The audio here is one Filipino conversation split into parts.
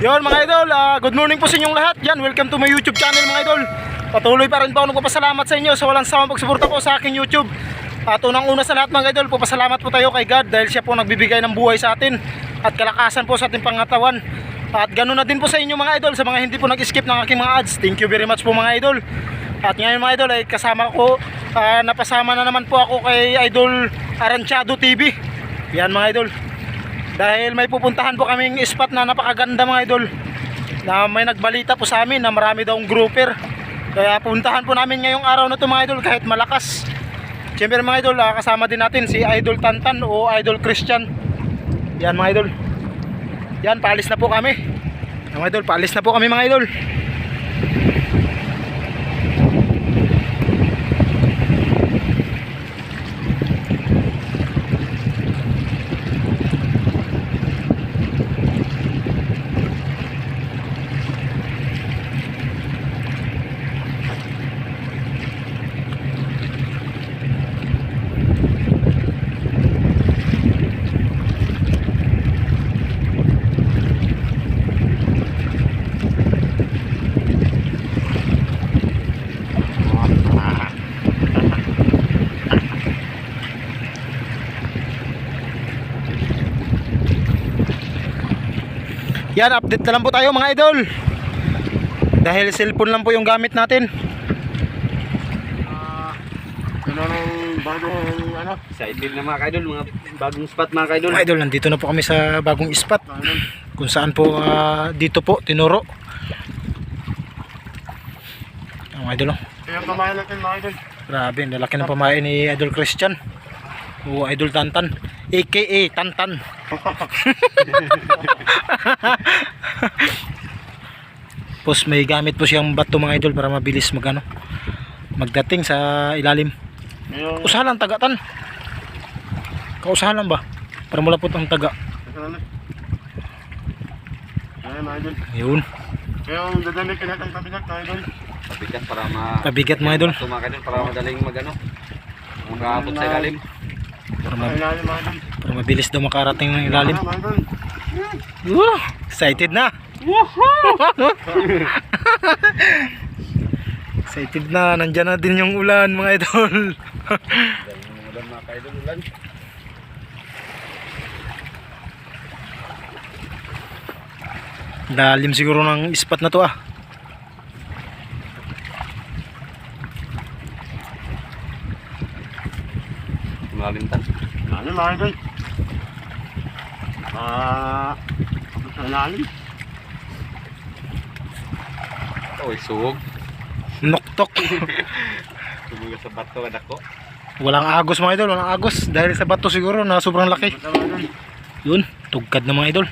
Yon mga idol, good morning po sa inyong lahat. Yan, welcome to my YouTube channel mga idol. Patuloy pa rin po ako nagpapasalamat sa inyo sa walang sawang pagsuporta po sa aking YouTube. At unang-una sa lahat mga idol, papasalamat po tayo kay God dahil siya po nagbibigay ng buhay sa atin at kalakasan po sa ating pangatawan. At ganoon na din po sa inyo mga idol, sa mga hindi po nag-skip ng aking mga ads. Thank you very much po mga idol. At ngayon mga idol ay kasama ko, napasama na naman po ako kay Idol Aranchado TV. Yan mga idol. Dahil may pupuntahan po kaming spot na napakaganda mga idol, na may nagbalita po sa amin na marami daw grouper. Kaya puntahan po namin ngayong araw na to mga idol kahit malakas. Siyempre mga idol, kasama din natin si Idol Tantan o Idol Christian. Yan mga idol. Yan, paalis na po kami. Mga idol, paalis na po kami mga idol. Yan, update na lang po tayo mga idol. Dahil cellphone lang po yung gamit natin. Ano nang bagong ano? Excited na mga kaidol, mga bagong spot mga kaidol. Mga idol, nandito na po kami sa bagong spot. Kung saan po dito po tinuro. Mga idol, Yung pamayan natin mga idol. grabe, lalaki ng pamain ni Idol Christian o Idol Tantan, aka Tantan. Pos may gamit po siyang bato mga idol para mabilis magdating sa ilalim. Yung Usahalan tagatan. Kausahalan ba? Para mula po ang taga. ayun mga idol. Yun. Yung dadalik ka natin kabinet mga idol. Pabigat para Pabigat mga idol. ito mga kaidol, para madaling makaabot sa ilalim. Ilalim mga idol. Para mabilis daw makarating ng ilalim. Mga idol. Excited na. Excited na. Nandyan na din yung ulan mga idol. Ulan mga kaidol, ulan. Lalim siguro ng spot na to Malalim tan. Ilalim mga idol. Sa ilalim. Oy, sugog. Noktok. Sugog sa bato anak ko. Walang agos mga idol. Walang agos. Dahil sa bato siguro na sobrang laki. Basta mga idol. Yun. Tugkad na mga idol.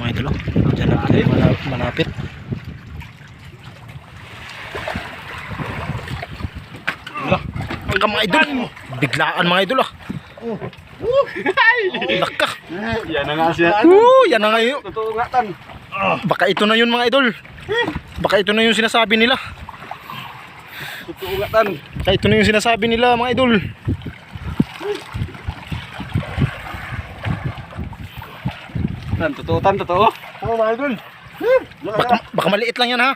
Mga idol Diyan na tayo malapit. Ang mga idol. Biglaan mga idol Laka. Yan na nga siya. Yan na nga yun. Totoo nga tan. Baka ito na yun mga idol. Baka ito na yung sinasabi nila. Totoo nga tan. Baka ito na yung sinasabi nila mga idol. Tan, totoo tan, totoo. Oo mga idol. Baka maliit lang yan ha.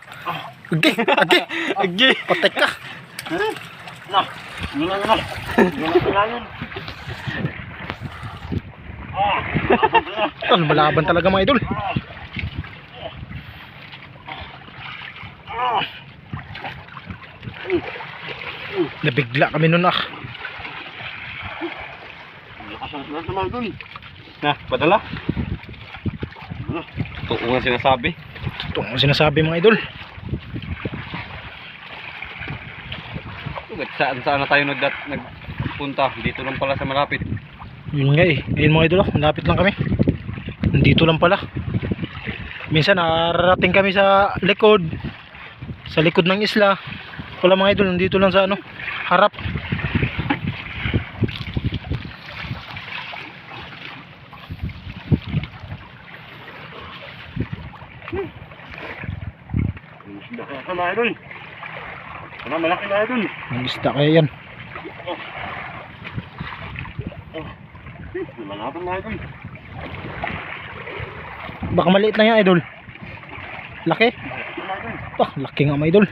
Agi. Agi. Patek ka. Yun lang. Malaban talaga mga idol. Nabigla kami nun Mga idol. Na, padala. Totoo nga sinasabi. Ito ang sinasabi mga idol. Saan na tayo nagpunta? Dito lang pala sa malapit. Yun nga ayun mga idol malapit lang kami. Nandito lang pala. Minsan nakarating kami sa likod. Sa likod ng isla. Wala mga idol, nandito lang sa harap. Mga idol. Malaki na idol. Ang isda kaya yan. Malapit na idol. Baka maliit lang yan, idol. Laki. Ah, laki nga mga idol.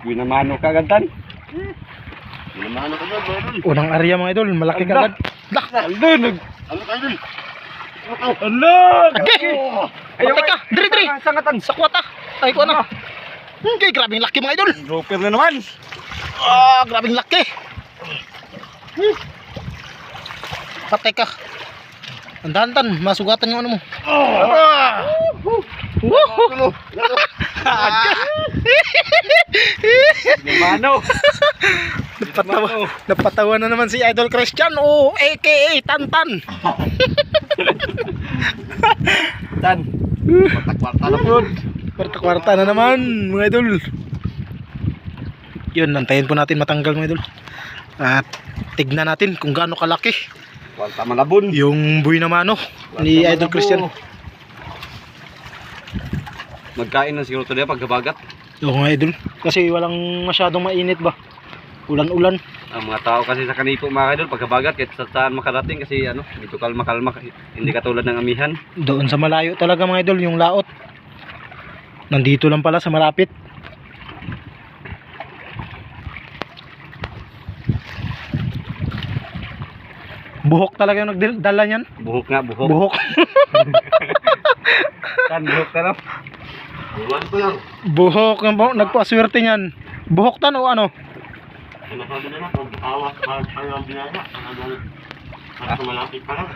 Binamano ka agad tan. Pinamano ka dyan, mga idol. Unang area mga idol, malaki kagad. Lah, Aldo, Ano ka, idol? Ala! okay. Ayaw ka, diri. Sangatan. Sa kwata. Ay, ko na. Okay, grabing laki mga idol. Grouper na naman. Ah, grabing laki. Patay ka. Andahan-tan, masugatan yung ano mo. Ah. Woohoo. Binamano. Napatawa na naman si Idol Christian o aka Tantan. Tan. Kwarta na po. Kwarta-kwarta na naman mga idol. Yun, nantayin po natin matanggal mga idol. At tignan natin kung gaano kalaki Kwarta malabon. yung buhay na mano ni Idol Christian. Magkain na siguro ito pag gabagat. Oo mga idol, kasi walang masyadong mainit ba, ulan-ulan. Ang mga tao kasi sa kanipo mga idol pag gabagat kahit saan makarating kasi ano, dito kalma-kalma hindi katulad ng amihan. Doon sa malayo talaga mga idol yung laot. Nandito lang pala sa malapit. Buhok talaga yung nagdala niyan. Buhok nga, buhok. Buhok. Tan, buhok ka na. Iwan ko yan. Buhok ng nagpaswerte niyan. Buhok tan o ano? Ano sabi nila? Kung awas pa kayo ang binaya. Mas malapit pa lang.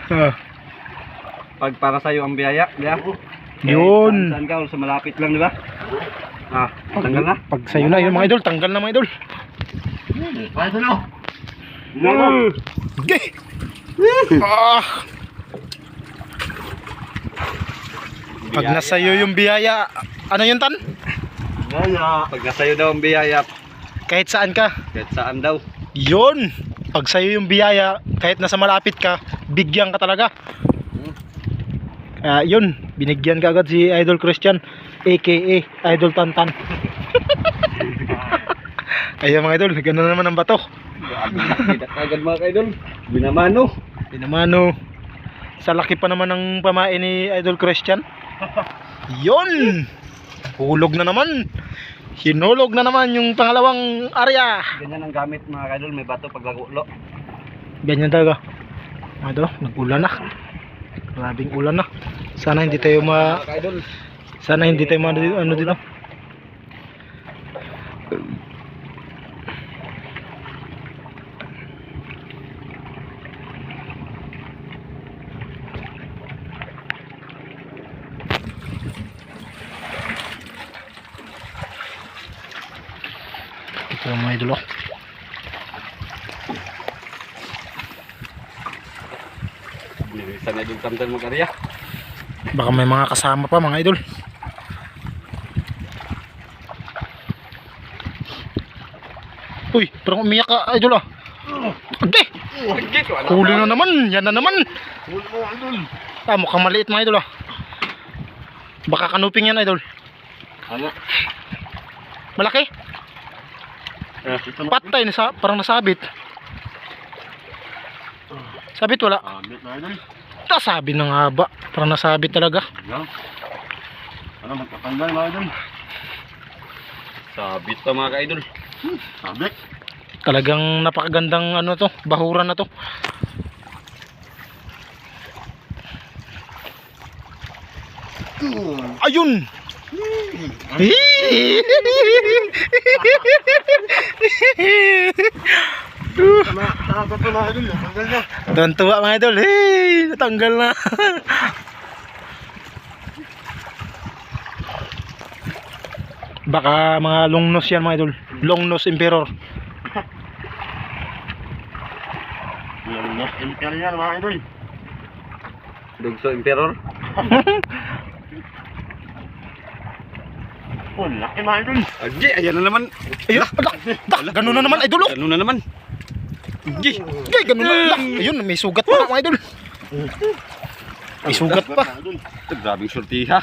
Pag para sa iyo ang biyaya, di ba? Yun. Saan ka? Sa malapit lang, di ba? Ah, tanggal na. Pag sa'yo na yun mga idol, tanggal na mga idol. Pwede na. Okay. Ah. Pag nasa iyo yung biyaya, ano yun tan? Gaya. Pag nasa iyo daw ang biyaya, Kahit saan ka. kahit saan daw. Yun. Pag sa'yo yung biyaya, kahit nasa malapit ka, bigyan ka talaga. Yun, binigyan ka agad si Idol Christian, aka Idol Tantan. Ayun mga idol, gano'n naman ang bato. Tidak agad mga kaidol. Binamano. Pinamano. Sa laki pa naman ng pamain ni Idol Christian. Yun. Hulog na naman. Hinulog na naman yung pangalawang area. Ganyan ang gamit mga kaidol. May bato pag lagulo. Ganyan talaga. Mga idol, nag-ulan na. Grabing ulan na. Sana hindi tayo Mga kaidol. Sana hindi tayo ano dito. Ito mga idol. Nilisan na yung tamtan mag-arya. Baka may mga kasama pa mga idol. Uy, parang umiyak ka idol ah. Ante! Huli na naman, yan na naman. Huli mo, idol. Mukhang maliit mga idol ah. Baka kanuping yan idol. Kaya. Malaki? Patay, parang nasabit. Sabit wala. Amit na, idol. Sabi na nga ba, parang nasabit talaga. Ayan. Ano, magpapanggal mga idol. Sabit pa mga kaidol. Sabit. Talagang napakagandang ano to, bahuran na to. Ayun. Nakakot na mga idol. Tanggal na. Tuwan-tuwa mga idol. Hey, natanggal na. Baka mga long nose yan mga idol. Long nose emperor. Yung Nos Imperial mga idol. Dugso Emperor. Oh, laki mga idol. Agi, ayan na naman. Ayun, ganun na naman idol. Ano na naman? Agi. Okay, ganun na. Ayun, may sugat pa mga idol. May sugat pa. Ito, grabing sortiha.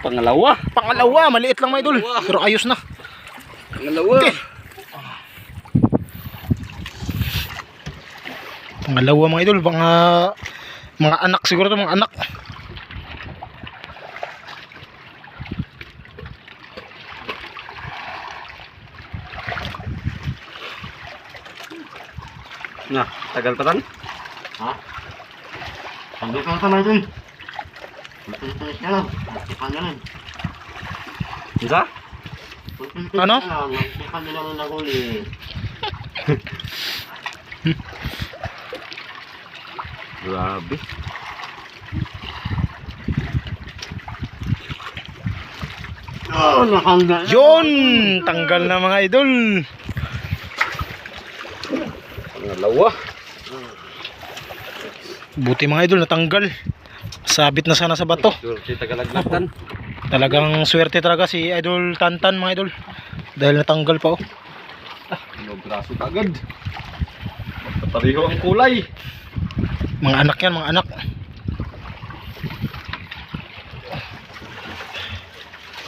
Pangalawa. Pangalawa, maliit lang mga idol. Pero ayos na. Ngalawa. Pangalawa mga idol, mga anak siguro to, mga anak. Nah, tagal pa tan. Ha? Sabi ka sa mga idol. Magpilipilis ka lang. Magsipan ka lang. Isa? Magpilipilis Ano? ka lang. Magsipan nila ng naguli. Grabe. Oh, nakanda. Yun, tanggal na mga idol. Ngalawa. Buti mga idol, natanggal. Sabit na sana sa bato. Surti tagalaglagan. Talagang swerte talaga si Idol Tantan mga idol. Dahil natanggal pa oh. Ano braso agad. Magpapareho ang kulay. Mga anak yan, mga anak.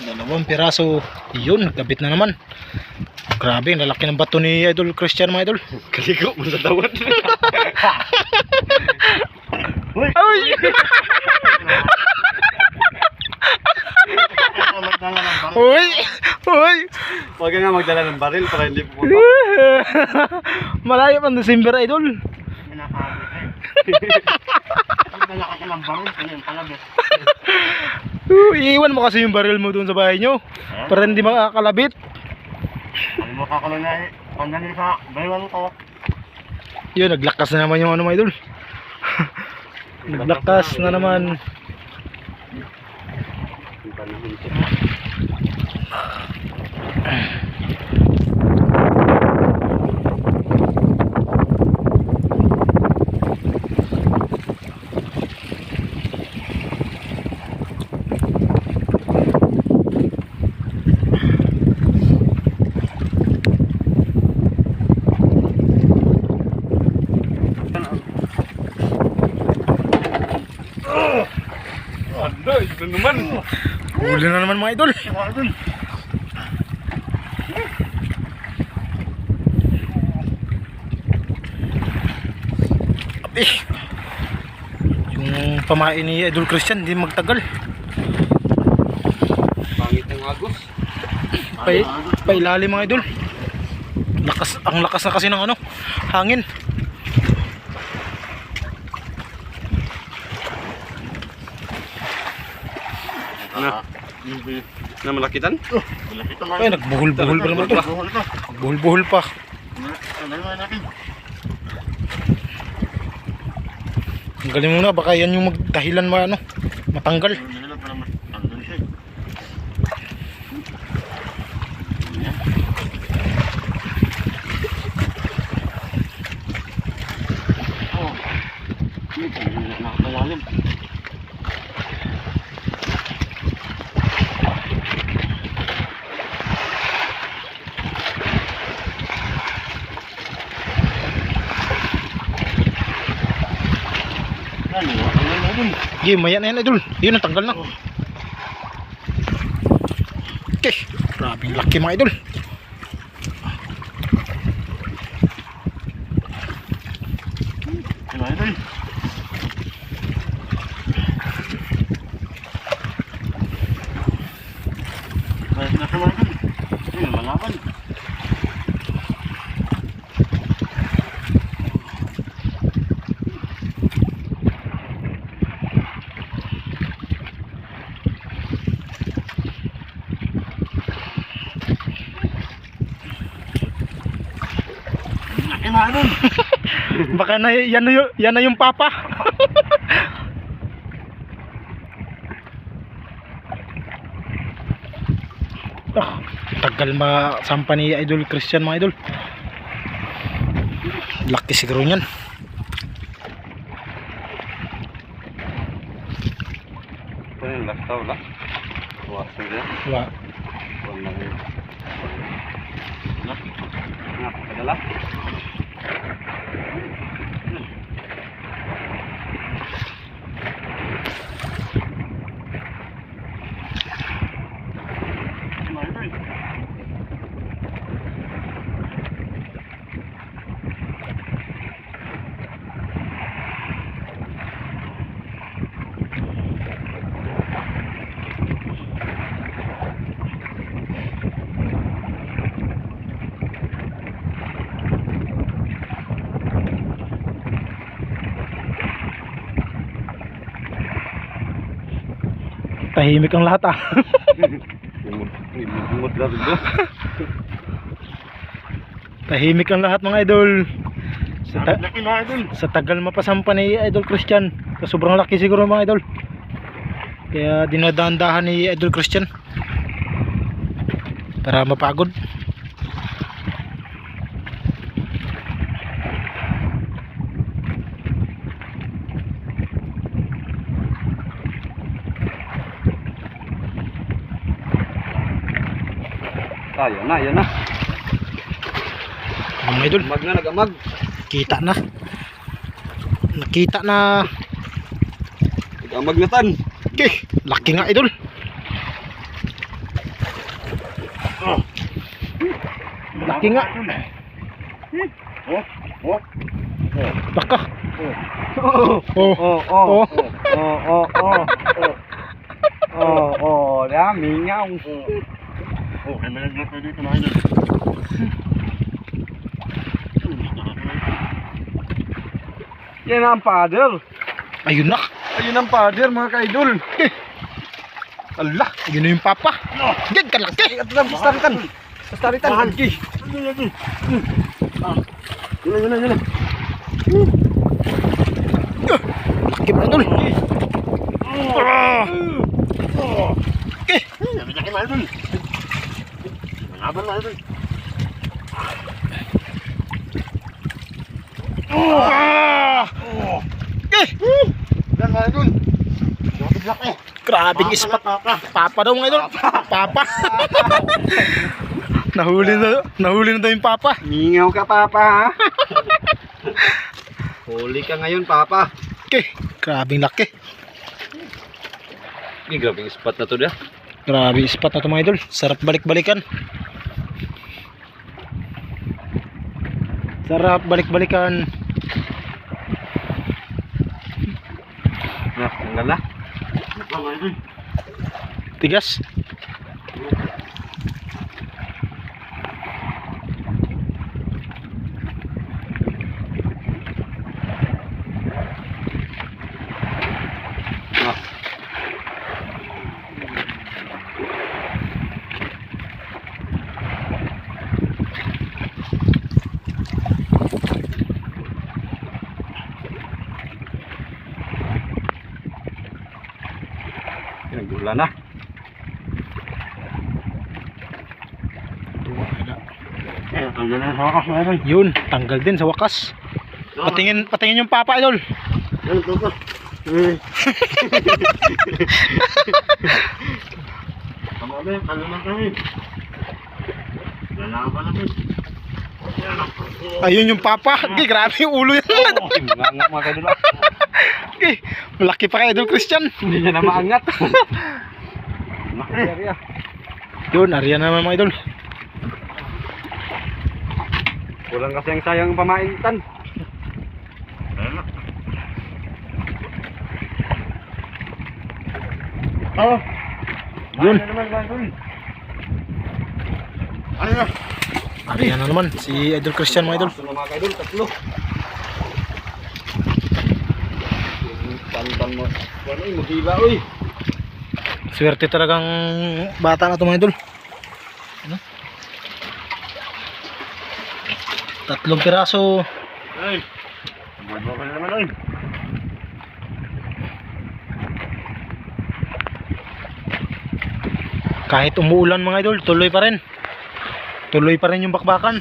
Dalawang piraso. Yun, nagkabit na naman. Grabe, ang lalaki ng bato ni Idol Christian mga idol. Kaligo mo sa tawad. Ay! Uy! Uy! Huwag ka nga magdala ng baril para hindi pupunta. Malayo pang December idol. Iiwan mo kasi yung baril mo doon sa bahay nyo para hindi makakalabit. Ano mo kakulong na eh. Pandali sa baywan ko. Yun, naglakas na naman yung ano mga idol. Naglakas na naman. Ano, ito naman. Huli na naman mga idol. Eh, yung pamain ni Idol Christian hindi magtagal. Pangit ng agos. Pailalim mga idol. Lakas, ang lakas na kasi ng ano, hangin. Na malakitan? Ay, nagbuhol-buhol pa naman ito. Nagbuhol-buhol pa. Ang galing muna, baka yan yung magdahilan ano, matanggal. Nakatawalim. Game, maya na yan idol. Yun, natanggal na. Okay, grabe laki mga idol. Baka na yan na yung papa. Tagal masampa ni Idol Christian mga idol. Laki siguro niyan. Ito yung last tao lang. Buwas na dyan. Wala. Buwan lang yun. Nga, kadala. Tahimik ang lahat ah. Imod lang ito. Tahimik ang lahat mga idol. Laki mga idol. Sa tagal mapasampa ni Idol Christian. Sobrang laki siguro mga idol. Kaya dinadahan-dahan ni Idol Christian para mapagod. Yan na, yan na. Mga idol, Amag na, nag-amag. kita na. Nakita na. Nag-amag na tan. Okay, laki nga idol. Laki nga. Baka. Oh. Oh. Mingaw. Kaya malaglag na dito mga idol. Yan ang paddle. Ayun na. Ayun ang paddle mga ka-idol. Allah. Yun na yung papa. Yan kalaki. Ito lang, staritan. Staritan. Okay. Yun na. Laki mga idol. Okay. Laki mga idol. Laban mga idol. Okay. Yan mga idol. Laki. Grabing ispat. Papa daw mga idol. Papa. Nahuli na daw yung papa. Mingaw ka, Papa, ha? Huli ka ngayon, Papa. Okay. Grabing laki. Grabing spot na to dia. Grabe ispat na ito mga idol. Sarap balik-balikan. Sarap balik-balikan. Nah, tanggal na. Ito mga idol. Tigas. Nah. Gula na. Tanggal na sa wakas mga idol. Yun, tanggal din sa wakas. Patingin yung papa idol. Yan ito pa. Tama ba? Kalunan kami. Lalaban namin. Ayun yung papa. Okay, grabe yung ulo yan. Mangangat mga kadula. Okay, malaki pa kay Idol Christian. Hindi niya na maangat. Yun, ariyan naman mga idol. Kulang kasi ang sayang pamaitan. Oh. Yun. Ano naman mga idol? Ano na? Ariyan na naman si Idol Christian mga idol. Tatlo mga kaidol, tatlo. Tantan mo. Ano yung maghiba, uy. Swerte talagang bata na ito mga idol. Ano? 3 piraso. Ay. Magbawa ka na naman ay. Kahit umuulan mga idol, tuloy pa rin. Tuloy pa rin yung bakbakan.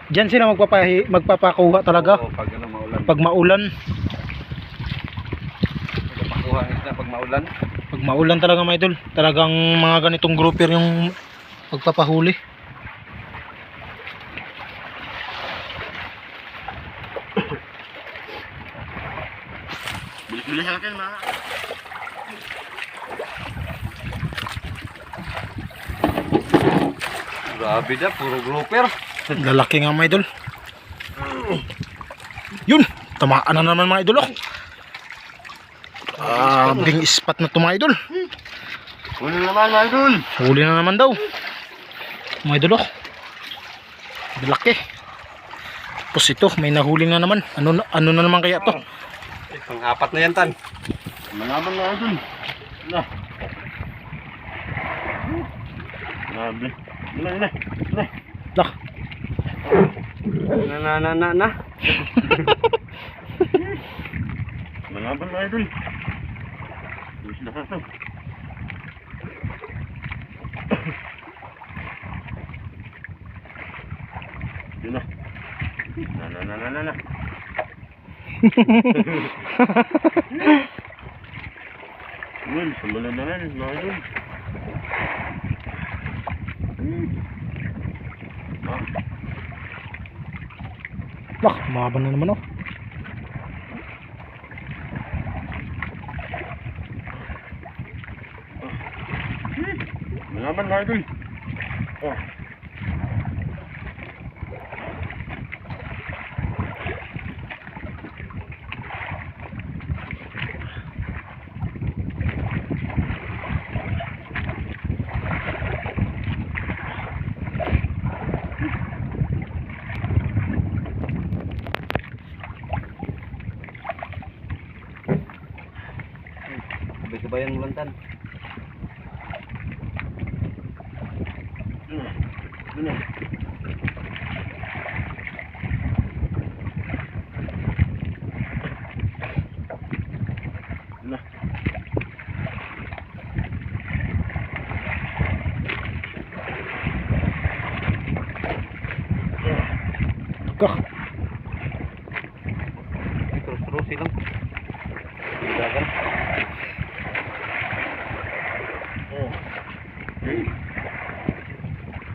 Diyan sila magpapakuha talaga. Oo, pag ano, maulan. Pag maulan. Magpapakuha isda pag maulan. Pag maulan talaga mga idol. Talagang mga ganitong grouper yung magpapahuli. Bilis-bilis sa akin mga. Grabe na, puro grouper. Lalaki nga mga idol. Yun, tamaan na naman mga idol. Bing ispat na ito mga idol. Huli naman mga idol. Huli na naman daw. Mga idol. Laki. Tapos ito, may nahuli na naman. Ano na naman kaya to? Pang-apat na yan, tan. Malaban na idol. Wala. Grabe. Wala. Dah. Na. Malaban na idol. Tulis na kaso. Yun na. Na. Yun, sumulan na rin, mga idol. Dah, maban na naman oh. Malaban mga idol. Oh. Sabay-sabayan mo lang tan. Yun na. Kah. Terus silang. Dagan.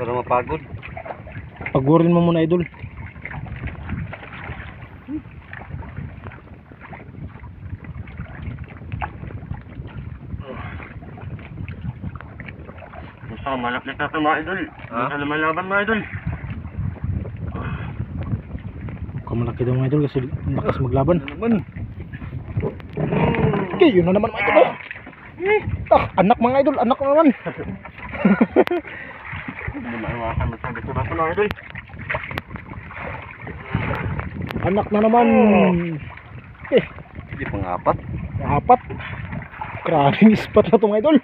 Para mapagod. Pagurin mo muna idol. Basta malapit na ito mga idol. Ha? Hindi ka lumalaban mga idol. Kamalaki daw mga idol kasi lakas maglaban. Ano naman? Okay, yun na naman mga idol oh. Anak mga idol, anak na naman. Hindi maiwasan masagot sa baso mga idol. Anak na naman. Hindi pang-apat. Apat. Krabing spot na itong idol.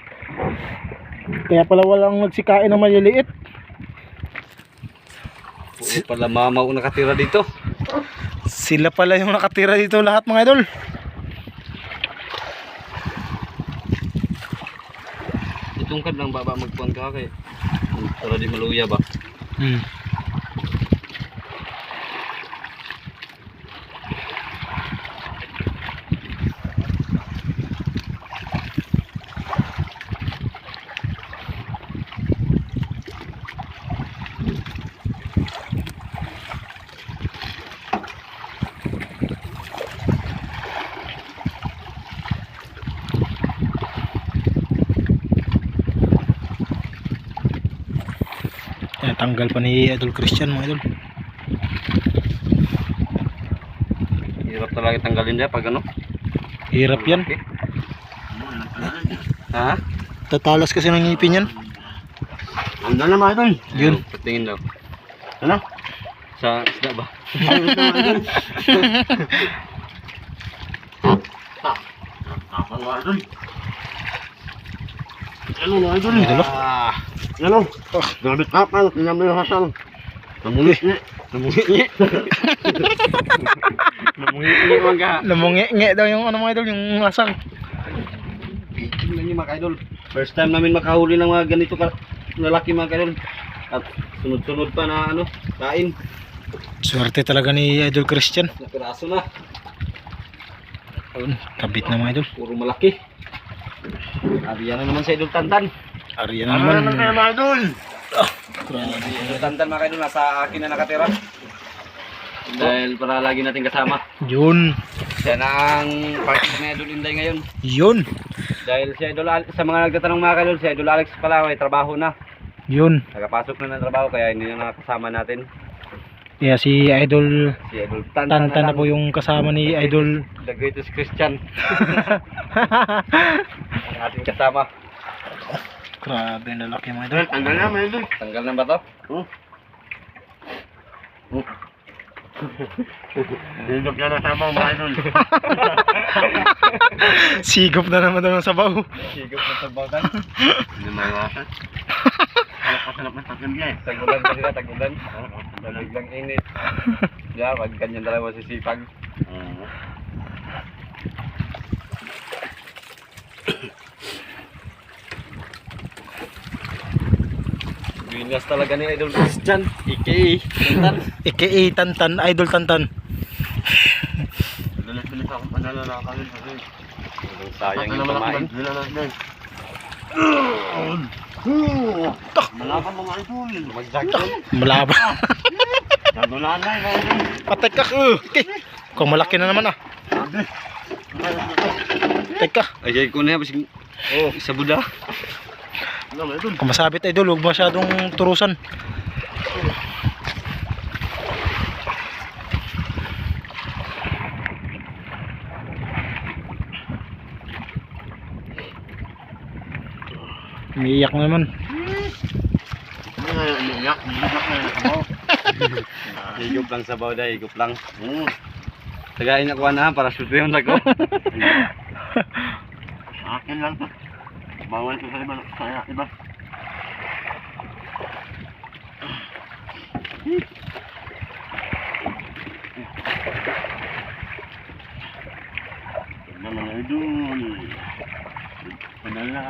Kaya pala walang nagsikain na maliliit. Puro pala mamaw nakatira dito. Sila pala yung nakatira dito lahat mga idol. Itungkad lang baba magpuan ka kay. Para di maluya ba? Tanggal pa ni Idol Christian mga idol. Hirap talaga tanggalin niya pag ano. Hirap yan. Okay. Ha? Tatalas kasi ng ngipin yan. Ano na mga idol? Yun. Patingin daw. Ano? Sa isda ba? Ano na mga idol? Tapang mga idol. Ano mga idol? Idol oh. Ano? Grabe tapang. Tingnan mo yung hasang. Namungi-ngi. Namungi man ka. Namungi-ngi daw yung ano mga idol, yung asang. Tingnan niyo mga idol. First time namin makahuli ng mga ganito lalaki mga idol. At sunod-sunod pa na ano, kain. Swerte talaga ni Idol Christian. Napiraso na. Ayun, kabit na mga idol. Puro malaki. Ariyan na naman sa Idol Tantan. Ariyan na Ano naman. naman kaya mga idol? Idol Tantan mga idol, nasa akin na nakatira. Dahil para lagi natin kasama. Yun. Siya na ang partner ni Idol Inday ngayon. Yun. Dahil si Idol sa mga nagtatanong mga idol, si Idol Alex pala may trabaho na. Yun. Nakapasok na ng trabaho kaya hindi na nakasama natin. Kaya si Idol Si Idol Tantan Tantan na po yung kasama ni Idol. The greatest Christian. Ang ating kasama. Grabe na laki mga idol. Tanggal na mga idol. Tanggal na ba to? Higop na ng sabaw mga idol. Sigop na naman daw ng sabaw. Sigop na sa bawtan. Hindi maiwasan. Sarap na takin niya eh. Tagulan pa sila, tagulan. Biglang init. Yeah, wag ganyan talaga masisipag. Binas talaga ni Idol Christian, aka Tantan. AKA Tantan, Idol Tantan. Dalas-dalas akong pananalakarin kasi. Sayang yung kumain. Malaban mga idol. Magdagdag. Malaba. Nagulaan na mga idol. Patay ka. Okay. Kung malaki na naman ah. Teka. Ay, ko na yan. Oh, isa buda. Ano mga idol? Kung masabit idol, huwag masyadong turusan. Umiiyak na naman. Ano nga yung umiiyak? Umiiyak na yung nakabaw. Higop lang sa bawda, higop lang. Tagayin ako na para shoot yung ako. Akin lang to. Bawal ko sa iba. Saya iba. Tignan mga idol. Padala.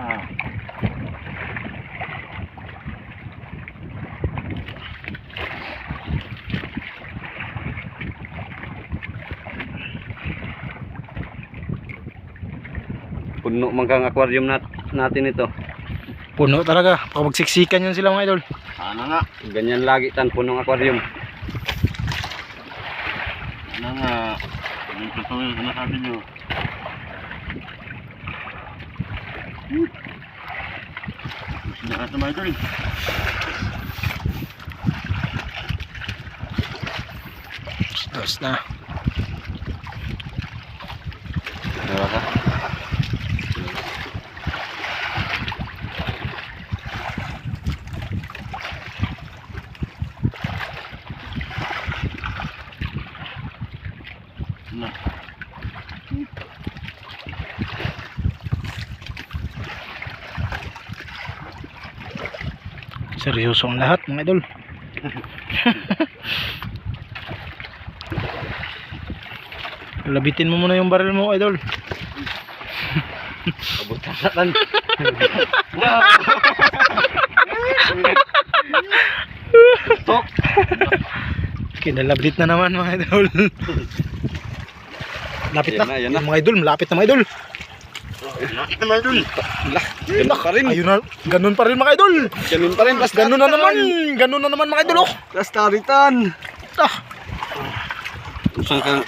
Puno man kang aquarium natin ito. Puno talaga. Pag magsiksikan yun sila mga idol. Sana nga. Ganyan lagi tan punong aquarium. Sana nga. Yung totoo yung sinasabi nyo. Gusto na ito mga idol. Tapos na. Diba ka? Na. Seryoso ang lahat mga idol. Labitin mo muna yung baril mo idol. Abot-abatan. Tok. Kinalabit na naman mga idol. Lapit na. Yan na. Mga idol, malapit na mga idol. Nakita mga idol. Ganun pa rin. Ayun na, ganun pa rin mga idol. Ganun pa rin. Ganun na naman. Ganun na naman mga idol. Oh. Plus taritan. Ah, Saan ka?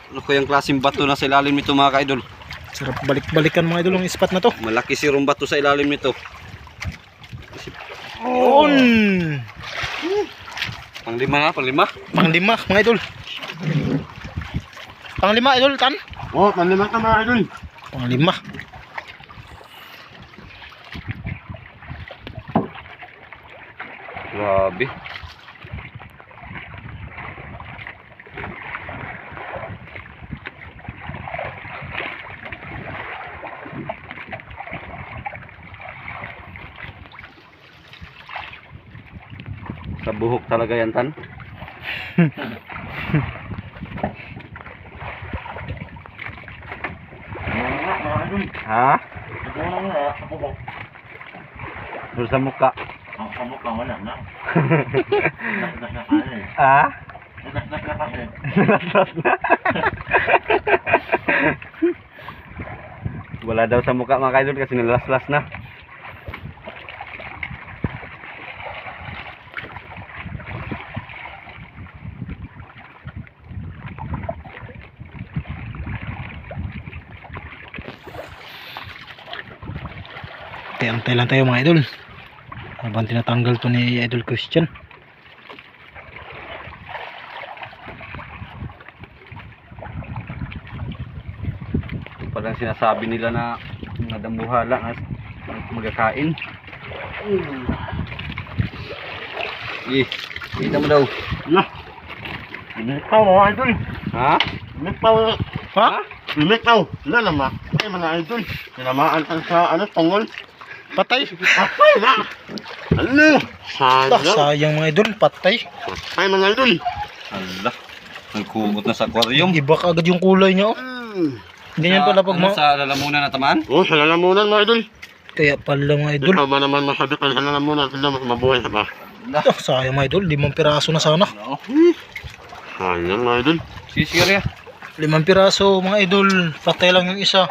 Ano ko yung klaseng bato na sa ilalim nito mga ka-idol? sarap balik-balikan mga idol ang spot na to. Malaki sirong bato sa ilalim nito. On. Panglima nga, panglima. Panglima mga idol. Panglima idol tan. Oh, panlimat na mga idol. Panglima. Grabe. Sa buhok talaga yan tan. Mga idol. Ha? Ito na nga. Ako ba? Doon sa mukha. Ang kamukha wala na. Nasnas na kasi. Ha? Nasnas na kasi. Nasas na. Wala daw sa mukha mga kaidol kasi nalaslas na. Antay lang tayo mga idol. Habang tinatanggal to ni Idol Christian. Parang sinasabi nila na nadamuhala na magkakain. Kita mo daw. Na. Lumitaw mga idol. Ha? Lumitaw. Ha? Lumitaw. Wala naman. Ay mga idol. Tinamaan ka sa ano, tungol. Patay. Patay na. Ano? Ah, Sayang. sayang mga idol, patay. Patay mga idol. Ala. Nagkugot na sa aquarium. Iba ka agad yung kulay niya, oh. Ganyan pala pag Ano, sa lalamunan na tamaan? Oh, sa lalamunan mga idol. Kaya pala mga idol. Ikaw ba naman masabi ka sa lalamunan? Sila mas mabuhay ka ba? Ah, sayang mga idol, 5 piraso na sana. Ano? Sayang mga idol. Sisir ya. 5 piraso mga idol, patay lang yung isa.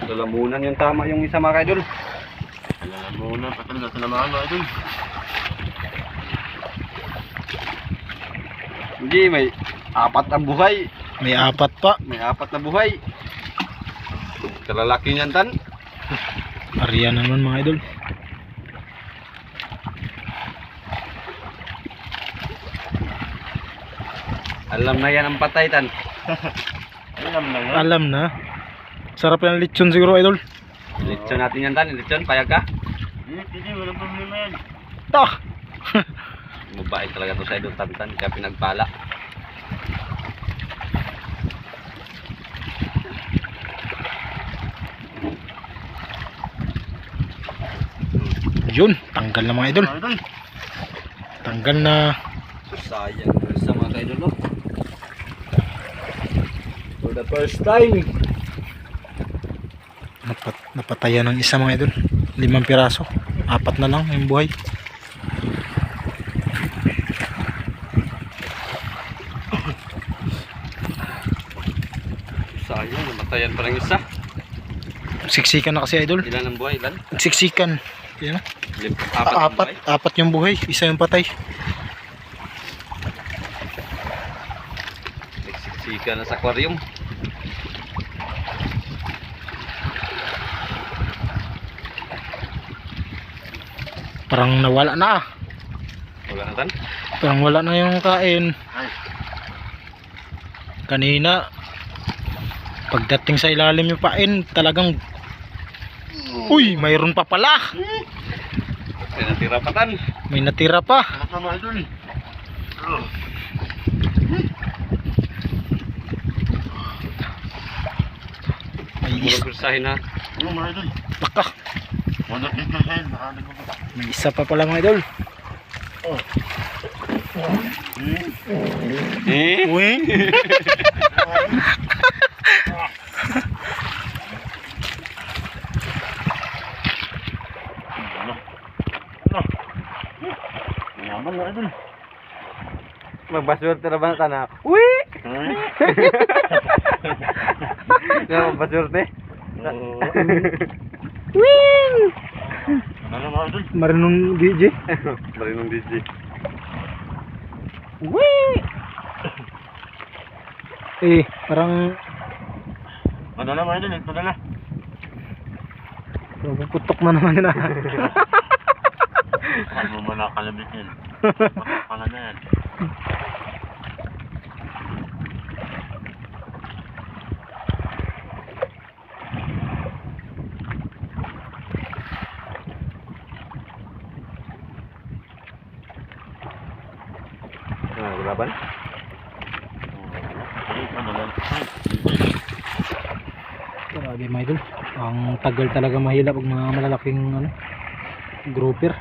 Lalamunan yung tama yung isa mga idol. Sa lalamunan, patay na tinamaan mga idol. Hindi, may 4 ang buhay. May 4 pa. May 4 na buhay. Kalalaki niyan tan. Ariyan naman mga idol. Alam na yan ang patay tan. Alam na yan. Alam na. Sarap ng lechon siguro idol. Lechon natin yan tan. Lechon, payag ka? Hindi, walang problema yan. Tak. Mabait talaga to sa idol tan. Kaya pinagpala. Yun, tanggal na mga idol. Mga idol. Tanggal na. Sayang sa mga idol no. For the first time. Napatayan ng isa mga idol. 5 piraso. 4 na lang yung buhay. Sayang, namatayan pa ng isa. Siksikan na kasi idol. Ilan ang buhay? Ilan? Siksikan. Yan. 4 ang buhay. Apat yung buhay. Isa yung patay. Nagsiksika na sa aquarium. Parang nawala na. Wala na tan? Parang wala na yung kain. Ay, Kanina pagdating sa ilalim yung pain, talagang uy, mayroon pa pala. May natira pa tan. May natira pa. nasa mga idol. Oh. May Mula pulsahin ha. Ano mga idol? Baka. Wala dito sa head. Nakali ko ba? May isa pa pala mga idol. Eh? Uy. Ano? Ano? Yaman mga idol. Magbaswerte na ba tan ha? Uy! Magbaswerte? Wing! Ano mga idol? Marunong DJ. Marinong DJ. Wing! Eh, parang Ano na mga idol? Ito na na. putok na naman yun ah. Saan mo muna kalabitin? Pala na yan. Laban? Grabe mga idol. Ang tagal talaga mahila pag mga malalaking ano, grouper.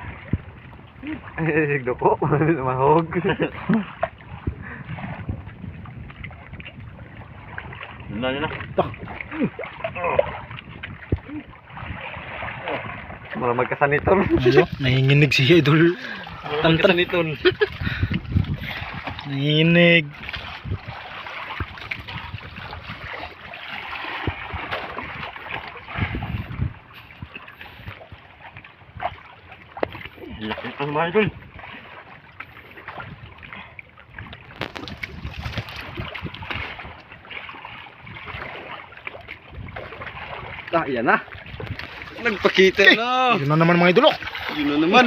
Sigdo ko. Mahog. Yun na. Tak. Mula magkasaniton. Ayo, nanginginig si idol. Tantan. Magkasaniton. Nanginginig. Ito mga idol. Ah, yan na. Nagpakita na. Yun na naman mga idol. Oh. Yun na naman.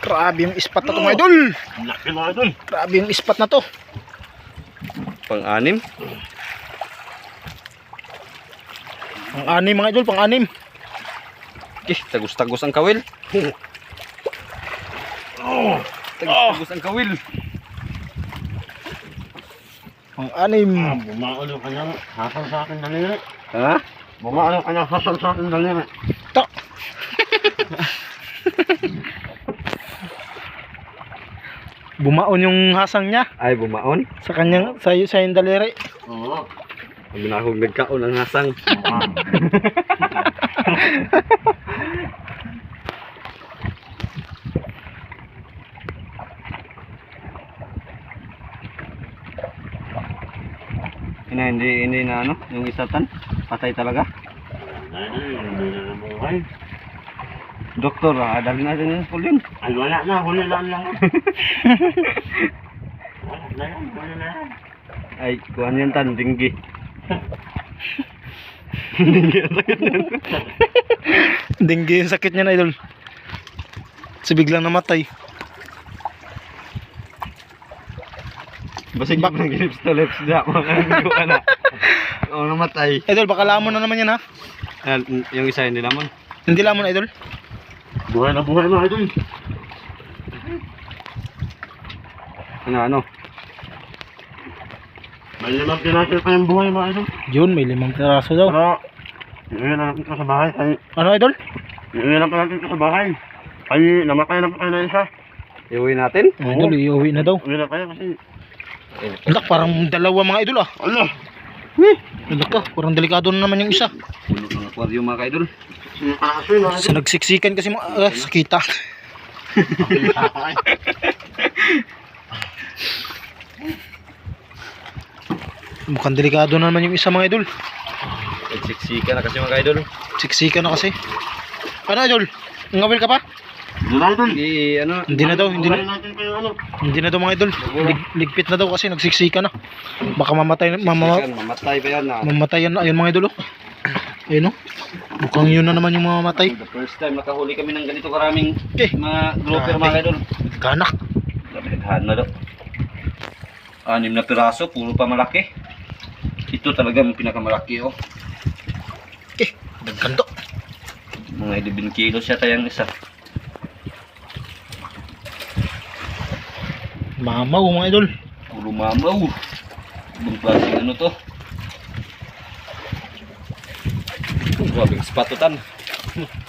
Grabe yung ispat na to mga idol. Laki mga idol. Grabe yung ispat na to. Pang-anim. Pang-anim mga idol, pang-anim. Tagus-tagus ang kawil. Tagus-tagus ang kawil. Pang-anim. Bumaon yung kanyang hasang sa akin daliri. Ha? Bumaon yung kanyang hasang sa akin daliri. To. Bumaon yung hasang niya Ay, bumaon. sa kanyang sa yung daliri. Oo. Ang binahog nagkaon ang hasang. Hindi na ano, yung isatan, patay talaga. Ay, hindi na nabuhay. Doktor, dalhin natin yung pulin. Ay, wala na. Huli lang lang. Wala na yan. Huli na yan. Ay, kuhan yan tan, dinggi. Dinggi ang sakit niyan. Dinggi yung sakit niya na idol. Kasi biglang namatay. Basig bak ng lips to lips da, mga ka na. Oo, namatay. Idol, baka lamon na naman yan ha. Yung isa hindi naman. Hindi lamon idol. Buhay na idol. Ano? May limang pinakil pa yung buhay mga idol. Yun, may 5 piraso daw. Pero, iuwi na natin ko sa bahay. Ay, Ano idol? iuwi na pa natin ko sa bahay. Ay, namatay na pa kayo na isa. Iuwi natin? Idol, iuwi na daw. Uwi na kayo kasi, Alak, parang dalawa mga idol ah. ala, Alak ka, parang delikado na naman yung isa. Puno ng aquarium mga kaidol. sinakaso yun mga idol. Sa nagsiksikan kasi mga sakita. Sinakay. Mukhang delikado na naman yung isa mga idol. Nagsiksika na kasi mga kaidol. Siksikan na kasi. Ano idol? Ngawil ka pa? Doon idol. Hindi na daw, hindi Buhay na. natin kayo ano. Hindi na daw mga idol. Ligpit na daw kasi nagsiksikan na. Baka mamatay Mamatay pa yan na. mamatay yan ayun mga idol oh. Ayun oh. Mukhang yun na naman yung mamamatay. The first time nakahuli kami ng ganito karaming Okay. mga grouper mga kaidol. Ganak. Labighan na daw. 6 na piraso, puro pa malaki. Ito talaga ang pinakamalaki oh. Okay. Dagkando. Mga 11 kilos yata yung isa. Mamaw mga idol. Puro mamaw. Ibang klaseng ano to. Grabing spatutan.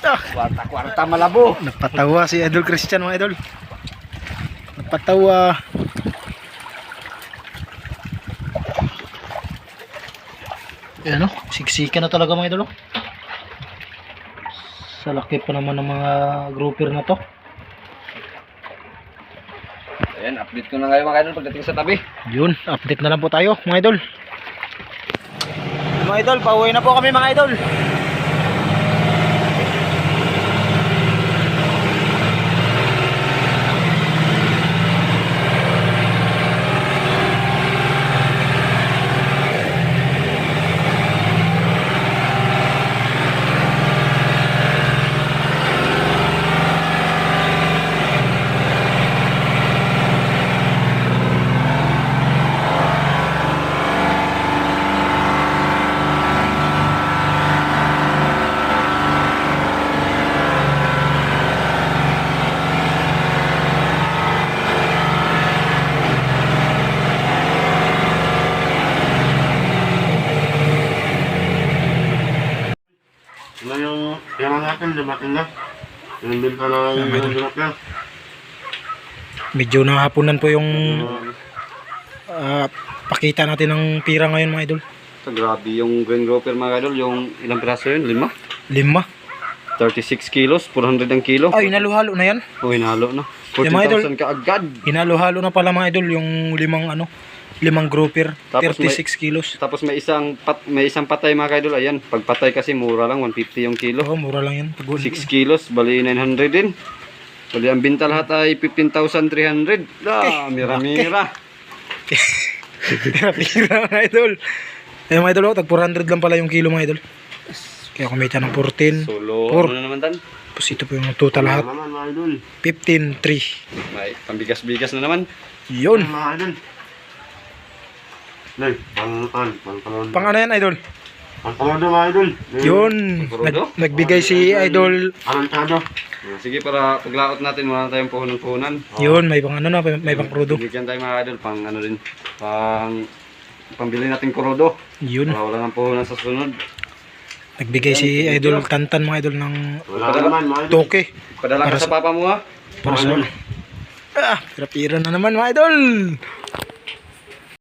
Kwarta-kwarta malabo. Napatawa si Idol Christian mga idol. Napatawa. Ayan o, siksikan na talaga mga idol. Sa laki pa naman ng mga grouper na to. Ayan, update ko na ngayon mga idol pagdating sa tabi. Yun, update na lang po tayo mga idol. Mga idol, pauwi na po kami mga idol. Ano yung pera natin, dumating na. Yung bilta na yung dumating na. Medyo nahapunan po yung pakita natin ng pira ngayon mga idol. Grabe yung green grouper mga idol. Yung ilang piraso yun? 5? 5. 36 kilos, 400 ang kilo. Ay, hinalo-halo na yan. O, hinalo na. Yung mga idol, 40,000 ka agad. Hinalo-halo na pala mga idol yung 5 grouper, Tapos 36 kilos. Tapos may isang patay mga kaidol. Ayan, pag patay kasi mura lang, 150 yung kilo. Oo, mura lang yan. 6 kilos, bali 900 din. Bali ang binta lahat ay 15,300. Mira-mira. Pira mga idol. Ayun mga idol, tag 400 lang pala yung kilo mga idol. Kaya kumita ng 14. Solo, Four. ano na naman tan? Tapos ito po yung total lahat. Ano naman mga idol. 15,300. May pambigas-bigas na naman. Yun. Mga idol. Nay, pang Pang ano yan idol? Pangkalodo mga idol. Yun. Pangkalodo? Nagbigay si idol. Arantado. Sige, para paglaot natin, wala na tayong puhunan-puhunan. Yun, may pang ano na, may pang crudo. Bigyan tayo mga idol, pang ano rin, pang pambili natin kurodo. Yun. Para wala nang puhunan sa sunod. Nagbigay si Idol Tantan mga idol ng Wala naman, mga idol. toke. Padala Para ka sa papa mo ha. Para sa... Ah, pira-pira na naman mga idol.